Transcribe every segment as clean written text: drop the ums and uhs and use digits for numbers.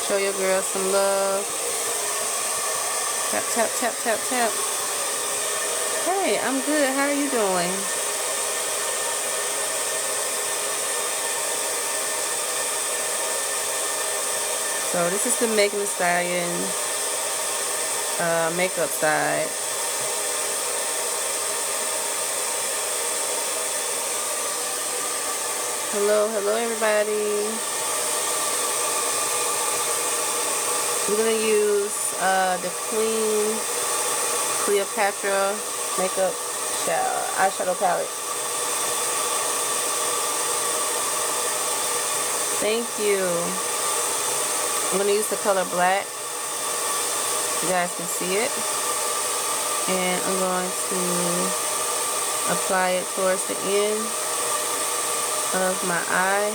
Show your girl some love. Tap, tap, tap, tap, tap. Hey, I'm good. How are you doing? So this is the Megan Thee Stallion makeup side. Hello, hello everybody. I'm gonna use the Clean Cleopatra makeup eyeshadow palette. Thank you. I'm gonna use the color black. You guys can see it. And I'm going to apply it towards the end of my eye.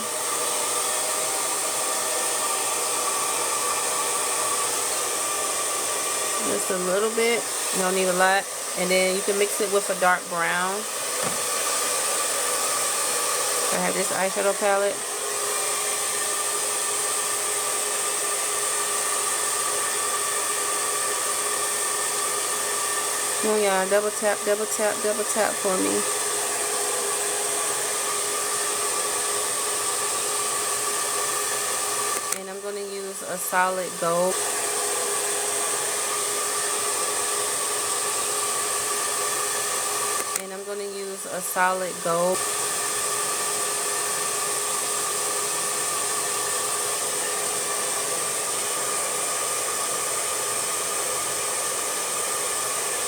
Just a little bit. You don't need a lot. And then you can mix it with a dark brown. I have this eyeshadow palette. Come on, y'all. Double tap, double tap, double tap for me. And I'm going to use a solid gold. And I'm going to use a solid gold.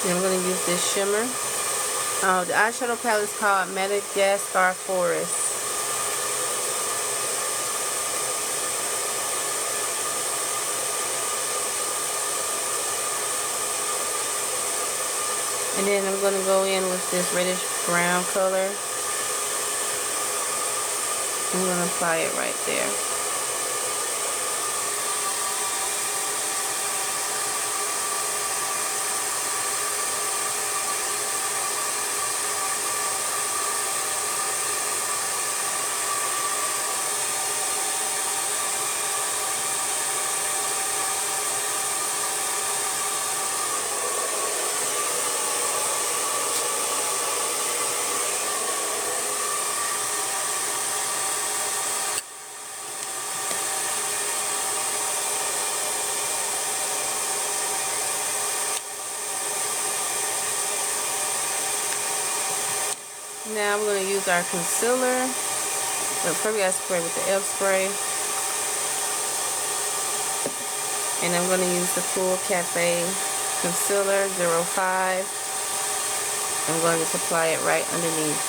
And I'm going to use this shimmer. The eyeshadow palette is called Madagascar Forest. And then I'm going to go in with this reddish brown color. I'm going to apply it right there. Now we're going to use our concealer. But first we got to spray with the F spray. And I'm going to use the Cool Cafe Concealer 05. I'm going to just apply it right underneath.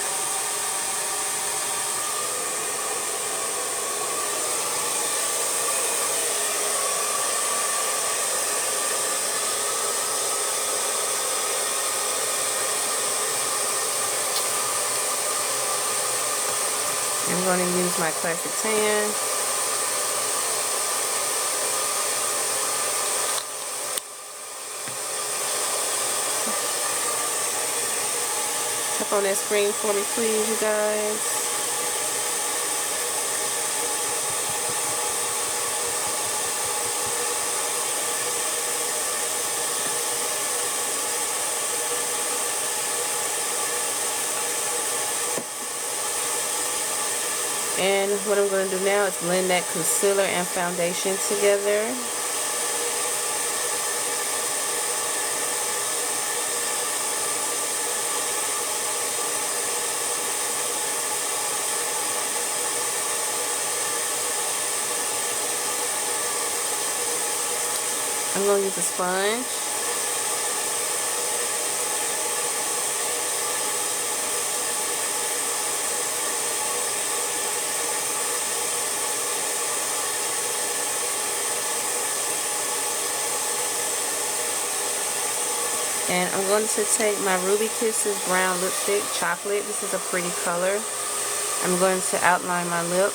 I'm going to use my Classic Tan. Tap on that screen for me, please, you guys. And what I'm going to do now is blend that concealer and foundation together. I'm going to use a sponge. And I'm going to take my Ruby Kisses brown lipstick, chocolate. This is a pretty color. I'm going to outline my lip.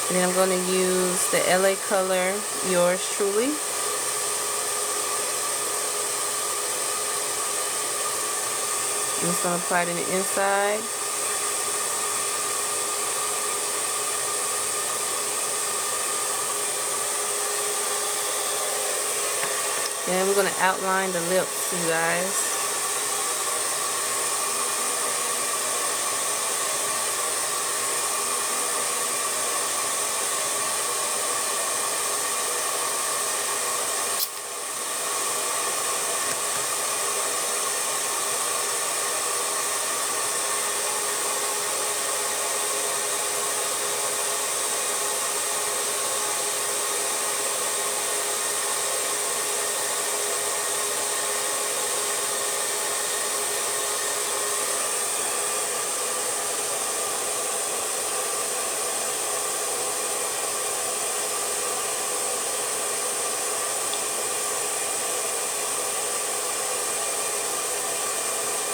And then I'm going to use the LA color, Yours Truly. I'm just going to apply it in the inside. Then we're going to outline the lips, you guys.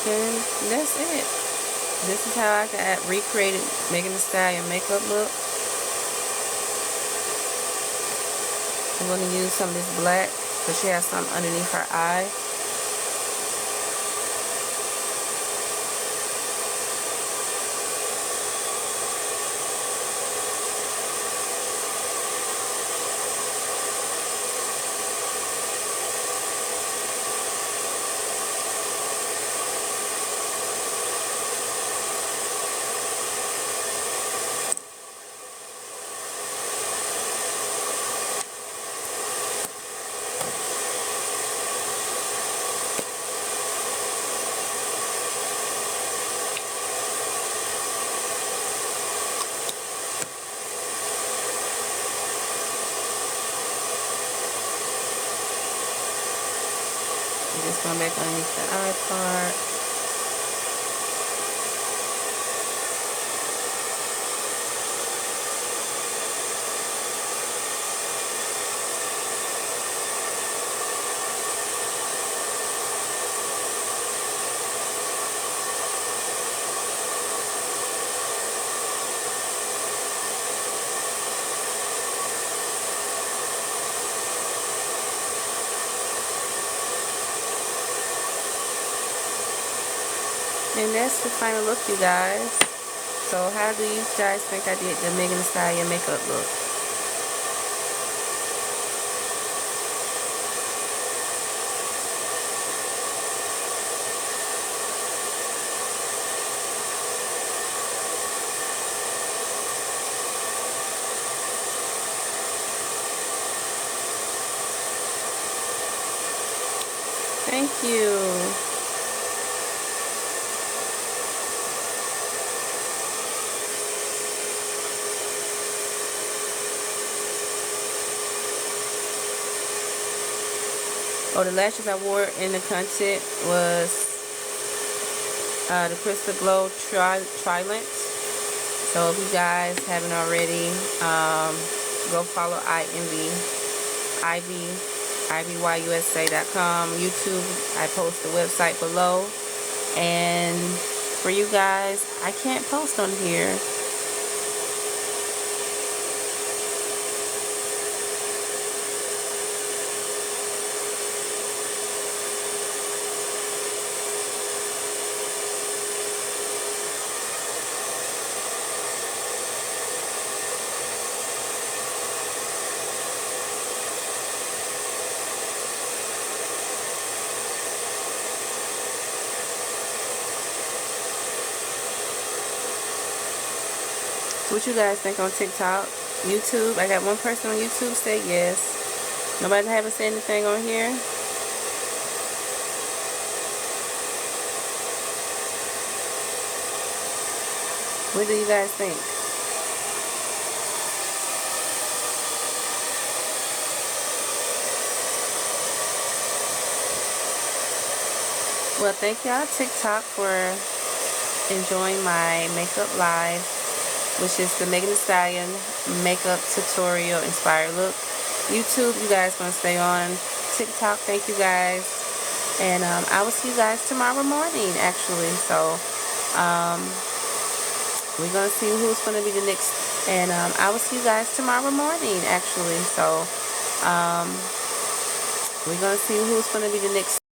And that's it. This is how I got recreated Megan Thee Stallion makeup look. I'm going to use some of this black because she has some underneath her eye. Just going back underneath the eye part. And that's the final look, you guys. So how do you guys think I did the Megan Thee Stallion makeup look? Thank you. Oh, the lashes I wore in the content was the Crystal Glow Trilent. So if you guys haven't already, go follow ivyusa.com, YouTube. I post the website below. And for you guys, I can't post on here. What you guys think on TikTok? YouTube? I got one person on YouTube say yes. Nobody haven't said anything on here? What do you guys think? Well, thank y'all TikTok for enjoying my makeup live, which is the Megan Thee Stallion makeup tutorial inspired look. YouTube, you guys gonna stay on. TikTok, thank you guys. And I will see you guys tomorrow morning, actually. So we're gonna see who's gonna be the next. And I will see you guys tomorrow morning, actually. So we're gonna see who's gonna be the next.